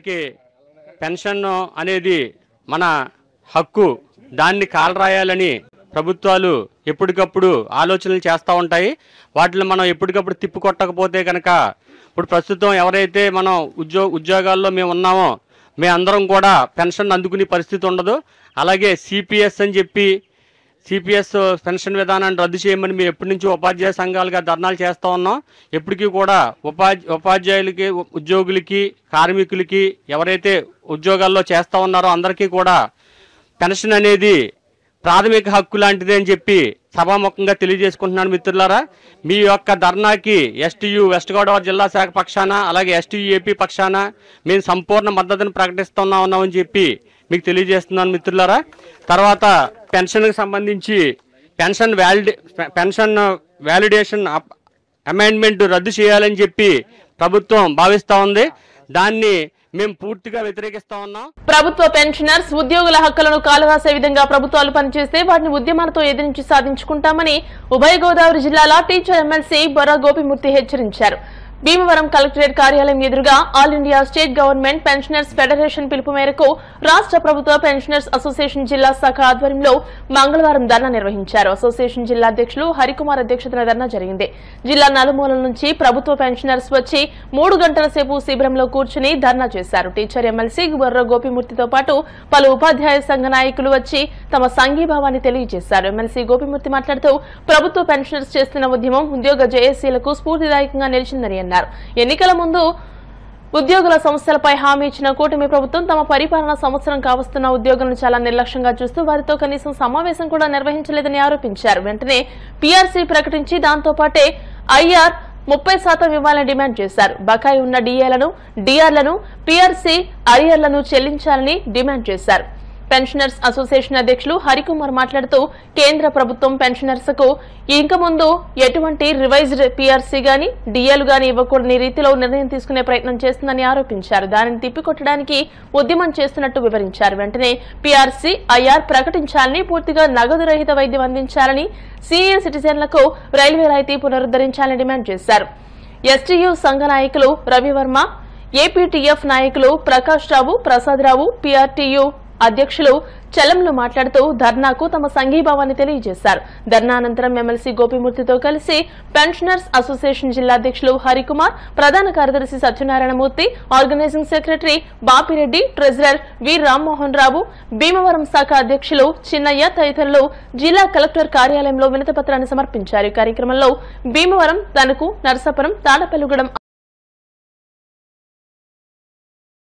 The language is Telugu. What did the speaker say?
మనకి పెన్షన్ అనేది మన హక్కు, దాన్ని కాలరాయాలని ప్రభుత్వాలు ఎప్పటికప్పుడు ఆలోచనలు చేస్తూ ఉంటాయి. వాటిని మనం ఎప్పటికప్పుడు తిప్పికొట్టకపోతే కనుక ఇప్పుడు ప్రస్తుతం ఎవరైతే మనం ఉద్యోగాల్లో మేము ఉన్నామో మేమందరం కూడా పెన్షన్ అందుకునే పరిస్థితి ఉండదు. అలాగే సిపిఎస్ అని చెప్పి సిపిఎస్ పెన్షన్ విధానాన్ని రద్దు చేయమని మేము ఎప్పటి నుంచి ఉపాధ్యాయ సంఘాలుగా ధర్నాలు చేస్తూ ఉన్నాం. ఎప్పటికీ కూడా ఉపాధ్యాయులకి, ఉద్యోగులకి, కార్మికులకి ఎవరైతే ఉద్యోగాల్లో చేస్తూ ఉన్నారో అందరికీ కూడా పెన్షన్ అనేది ప్రాథమిక హక్కు లాంటిది అని చెప్పి సభాముఖంగా తెలియజేసుకుంటున్నాను. మిత్రులారా, మీ యొక్క ధర్నాకి ఎస్టీయూ వెస్ట్ గోదావరి జిల్లా శాఖ పక్షాన అలాగే ఎస్టీయూ ఏపీ పక్షాన మేము సంపూర్ణ మద్దతును ప్రకటిస్తున్నామని చెప్పి మీకు తెలియజేస్తున్నాను మిత్రులారా. తర్వాత పెన్షన్కి సంబంధించి పెన్షన్ వ్యాలిడేషన్ అమెండ్మెంట్ రద్దు చేయాలని చెప్పి ప్రభుత్వం భావిస్తూ ఉంది. దాన్ని మేము పూర్తిగా వ్యతిరేకిస్తా ఉన్నాం. ప్రభుత్వ పెన్షనర్స్ ఉద్యోగుల హక్కులను కాలరాసే విధంగా ప్రభుత్వాలు పనిచేస్తే వాటిని ఉద్యమాలతో ఎదిరించి సాధించుకుంటామని ఉభయ గోదావరి జిల్లాల టీచర్ ఎమ్మెల్సీ బొర్రా గోపిమూర్తి హెచ్చరించారు. భీమవరం కలెక్టరేట్ కార్యాలయం ఎదురుగా all India state government pensioners federation పిలుపు మేరకు రాష్ట్ర ప్రభుత్వ పెన్షనర్స్ అసోసియేషన్ జిల్లా శాఖ ఆధ్వర్యంలో మంగళవారం ధర్నా నిర్వహించారు. అసోసియేషన్ జిల్లా అధ్యక్షులు హరికుమార్ అధ్యక్షతన ధర్నా జరిగింది. జిల్లా నలుమూలల నుంచి ప్రభుత్వ పెన్షనర్స్ వచ్చి 3 గంటల సేపు శిబిరంలో కూర్చుని ధర్నా చేశారు. టీచర్ ఎమ్మెల్సీ బొర్రా గోపిమూర్తితో పాటు పలు ఉపాధ్యాయ సంఘ నాయకులు వచ్చి తమ సంఘీభావాన్ని తెలియజేశారు. ఎమ్మెల్సీ గోపిమూర్తి మాట్లాడుతూ ప్రభుత్వ పెన్షనర్స్ చేస్తున్న ఉద్యమం ఉద్యోగ జేఏసీలకు స్ఫూర్తిదాయకంగా నిలిచిందని అన్నారు. ఎన్నికల ముందు ఉద్యోగుల సమస్యలపై హామీ ఇచ్చిన కూటమి ప్రభుత్వం తమ పరిపాలన సంవత్సరం కావస్తున్న ఉద్యోగులను చాలా నిర్లక్ష్యంగా చూస్తూ వారితో కనీసం సమావేశం కూడా నిర్వహించలేదని ఆరోపించారు. వెంటనే పీఆర్సీ ప్రకటించి దాంతో పాటే ఐఆర్ 30% ఇవ్వాలని డిమాండ్ చేశారు. బకాయి ఉన్న డిఆర్లను పీఆర్సీ ఐఆర్లను చెల్లించాలని డిమాండ్ చేశారు. పెన్షనర్స్ అసోసియేషన్ అధ్యక్షులు హరికుమార్ మాట్లాడుతూ కేంద్ర ప్రభుత్వం పెన్షనర్స్ కు ఇంక ముందు ఎటువంటి రివైజ్డ్ పీఆర్సీ గాని డిఏలు గాని ఇవ్వకూడని రీతిలో నిర్ణయం తీసుకునే ప్రయత్నం చేస్తుందని ఆరోపించారు. దానిని తిప్పికొట్టడానికి ఉద్యమం చేస్తున్నట్టు వివరించారు. వెంటనే పీఆర్సీ ఐఆర్ ప్రకటించాలని, పూర్తిగా నగదు రహిత వైద్యం అందించాలని, సీనియర్ సిటిజన్లకు రైల్వే రాయితీ పునరుద్ధరించాలని డిమాండ్ చేశారు. ఎస్టీయూ సంఘ నాయకులు రవివర్మ, ఏపీటీఎఫ్ నాయకులు ప్రకాష్ రావు, ప్రసాద్ రావు, పీఆర్టీయూ అధ్యక్షులు చలంలు మాట్లాడుతూ ధర్నాకు తమ సంఘీభావాన్ని తెలియజేశారు. ధర్నా అనంతరం ఎమ్మెల్సీ గోపిమూర్తితో కలిసి పెన్షనర్స్ అసోసియేషన్ జిల్లా అధ్యక్షులు హరికుమార్, ప్రధాన కార్యదర్శి Satyanarayanamurthy, organising secretary Bapireddy, treasurer V Rammohan Rao, Bhimavaram శాఖ అధ్యక్షులు చిన్నయ్య తదితరులు జిల్లా కలెక్టర్ కార్యాలయంలో వినతిపత్రాన్ని సమర్పించారు. ఈ కార్యక్రమంలో భీమవరం, తణుకు, నరసాపురం, తాడపల్లిగూడెం